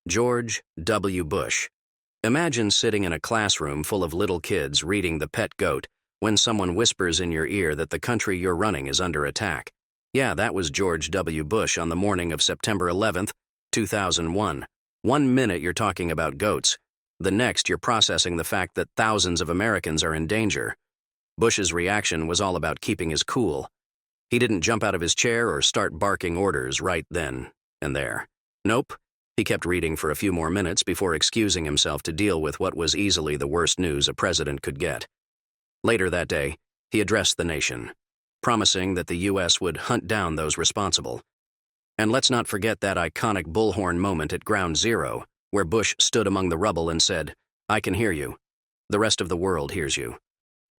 George W. Bush. Imagine sitting in a classroom full of little kids reading The Pet Goat when someone whispers in your ear that the country you're running is under attack. Yeah, that was George W. Bush on the morning of September 11th, 2001. 1 minute you're talking about goats. The next you're processing the fact that thousands of Americans are in danger. Bush's reaction was all about keeping his cool. He didn't jump out of his chair or start barking orders right then and there. Nope. He kept reading for a few more minutes before excusing himself to deal with what was easily the worst news a president could get. Later that day, he addressed the nation, promising that the U.S. would hunt down those responsible. And let's not forget that iconic bullhorn moment at Ground Zero, where Bush stood among the rubble and said, "I can hear you. The rest of the world hears you.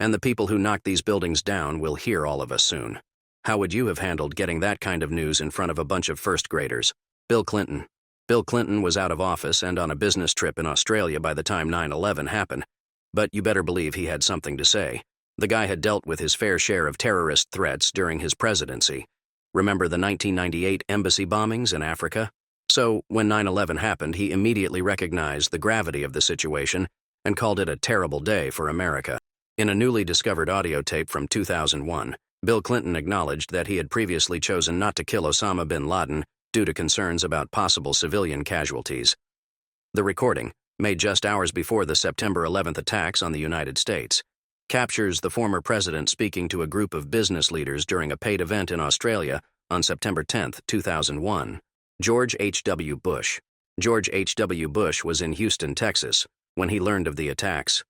And the people who knocked these buildings down will hear all of us soon." How would you have handled getting that kind of news in front of a bunch of first graders? Bill Clinton. Bill Clinton was out of office and on a business trip in Australia by the time 9/11 happened. But you better believe he had something to say. The guy had dealt with his fair share of terrorist threats during his presidency. Remember the 1998 embassy bombings in Africa? So, when 9/11 happened, he immediately recognized the gravity of the situation and called it a terrible day for America. In a newly discovered audio tape from 2001, Bill Clinton acknowledged that he had previously chosen not to kill Osama bin Laden due to concerns about possible civilian casualties. The recording, made just hours before the September 11th attacks on the United States, captures the former president speaking to a group of business leaders during a paid event in Australia on September 10, 2001. George H.W. Bush. George H.W. Bush was in Houston, Texas, when he learned of the attacks.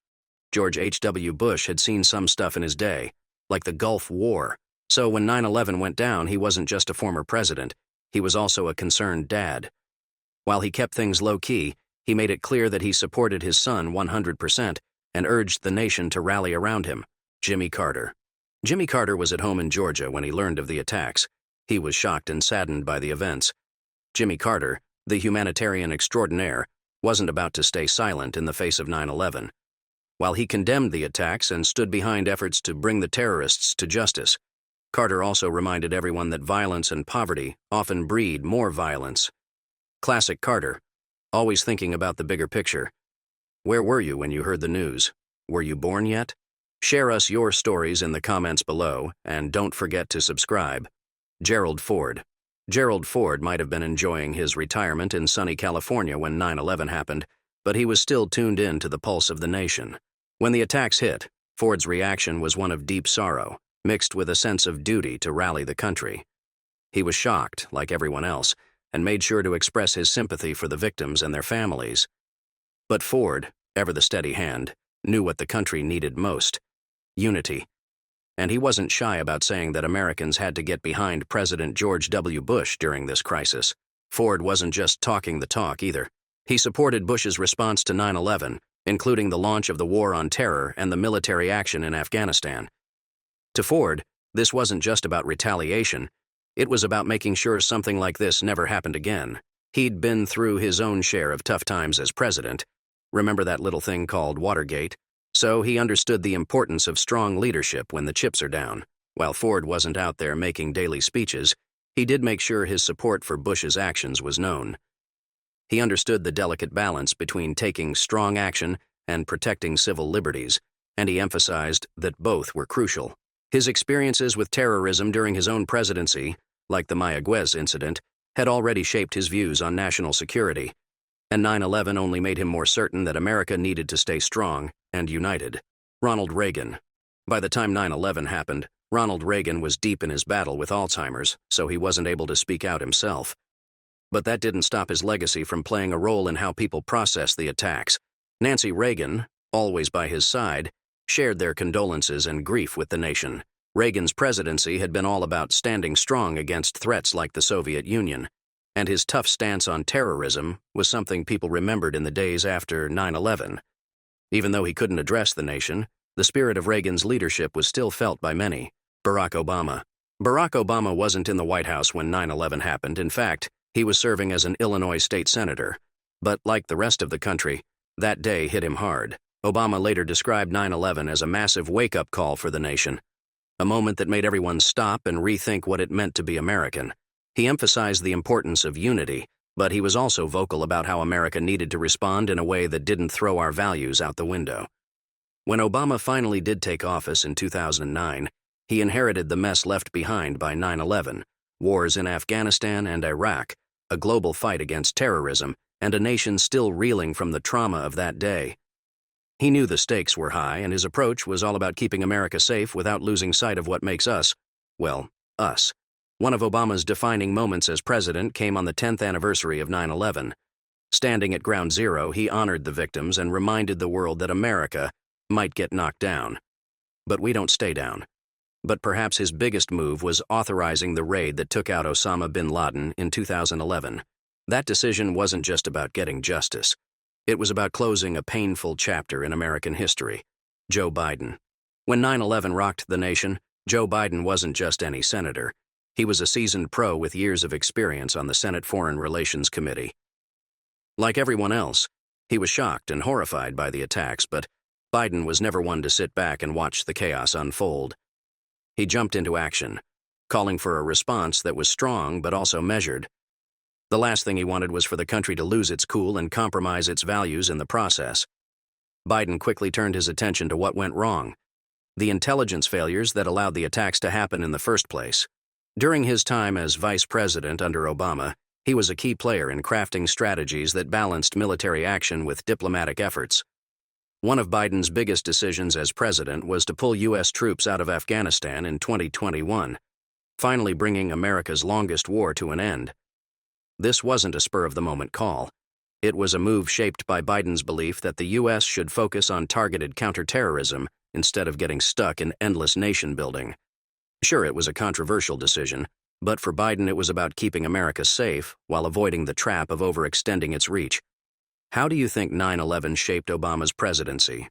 George H.W. Bush had seen some stuff in his day, like the Gulf War, so when 9/11 went down, he wasn't just a former president, he was also a concerned dad. While he kept things low-key, he made it clear that he supported his son 100% and urged the nation to rally around him. Jimmy Carter. Jimmy Carter was at home in Georgia when he learned of the attacks. He was shocked and saddened by the events. Jimmy Carter, the humanitarian extraordinaire, wasn't about to stay silent in the face of 9/11. While he condemned the attacks and stood behind efforts to bring the terrorists to justice, Carter also reminded everyone that violence and poverty often breed more violence. Classic Carter, always thinking about the bigger picture. Where were you when you heard the news? Were you born yet? Share us your stories in the comments below, and don't forget to subscribe. Gerald Ford. Gerald Ford might have been enjoying his retirement in sunny California when 9/11 happened, but he was still tuned in to the pulse of the nation. When the attacks hit, Ford's reaction was one of deep sorrow, mixed with a sense of duty to rally the country. He was shocked, like everyone else, and made sure to express his sympathy for the victims and their families. But Ford, ever the steady hand, knew what the country needed most: unity. And he wasn't shy about saying that Americans had to get behind President George W. Bush during this crisis. Ford wasn't just talking the talk either. He supported Bush's response to 9/11, including the launch of the War on Terror and the military action in Afghanistan. To Ford, this wasn't just about retaliation, it was about making sure something like this never happened again. He'd been through his own share of tough times as president. Remember that little thing called Watergate? So he understood the importance of strong leadership when the chips are down. While Ford wasn't out there making daily speeches, he did make sure his support for Bush's actions was known. He understood the delicate balance between taking strong action and protecting civil liberties, and he emphasized that both were crucial. His experiences with terrorism during his own presidency, like the Mayaguez incident, had already shaped his views on national security, and 9/11 only made him more certain that America needed to stay strong and united. Ronald Reagan. By the time 9/11 happened, Ronald Reagan was deep in his battle with Alzheimer's, so he wasn't able to speak out himself. But that didn't stop his legacy from playing a role in how people processed the attacks. Nancy Reagan, always by his side, shared their condolences and grief with the nation. Reagan's presidency had been all about standing strong against threats like the Soviet Union, and his tough stance on terrorism was something people remembered in the days after 9/11. Even though he couldn't address the nation, the spirit of Reagan's leadership was still felt by many. Barack Obama. Barack Obama wasn't in the White House when 9/11 happened. In fact, he was serving as an Illinois state senator. But like the rest of the country, that day hit him hard. Obama later described 9/11 as a massive wake-up call for the nation, a moment that made everyone stop and rethink what it meant to be American. He emphasized the importance of unity, But he was also vocal about how America needed to respond in a way that didn't throw our values out the window. When Obama finally did take office in 2009, he inherited the mess left behind by 9/11, wars in Afghanistan and Iraq, a global fight against terrorism, and a nation still reeling from the trauma of that day. He knew the stakes were high, and his approach was all about keeping America safe without losing sight of what makes us, well, us. One of Obama's defining moments as president came on the 10th anniversary of 9/11. Standing at ground zero, he honored the victims and reminded the world that America might get knocked down. But we don't stay down. But perhaps his biggest move was authorizing the raid that took out Osama bin Laden in 2011. That decision wasn't just about getting justice. It was about closing a painful chapter in American history. Joe Biden. When 9/11 rocked the nation, Joe Biden wasn't just any senator. He was a seasoned pro with years of experience on the Senate Foreign Relations Committee. Like everyone else, he was shocked and horrified by the attacks, but Biden was never one to sit back and watch the chaos unfold. He jumped into action, calling for a response that was strong but also measured. The last thing he wanted was for the country to lose its cool and compromise its values in the process. Biden quickly turned his attention to what went wrong: the intelligence failures that allowed the attacks to happen in the first place. During his time as vice president under Obama, he was a key player in crafting strategies that balanced military action with diplomatic efforts. One of Biden's biggest decisions as president was to pull U.S. troops out of Afghanistan in 2021, finally bringing America's longest war to an end. This wasn't a spur-of-the-moment call. It was a move shaped by Biden's belief that the U.S. should focus on targeted counterterrorism instead of getting stuck in endless nation-building. Sure, it was a controversial decision, but for Biden it was about keeping America safe while avoiding the trap of overextending its reach. How do you think 9/11 shaped Obama's presidency?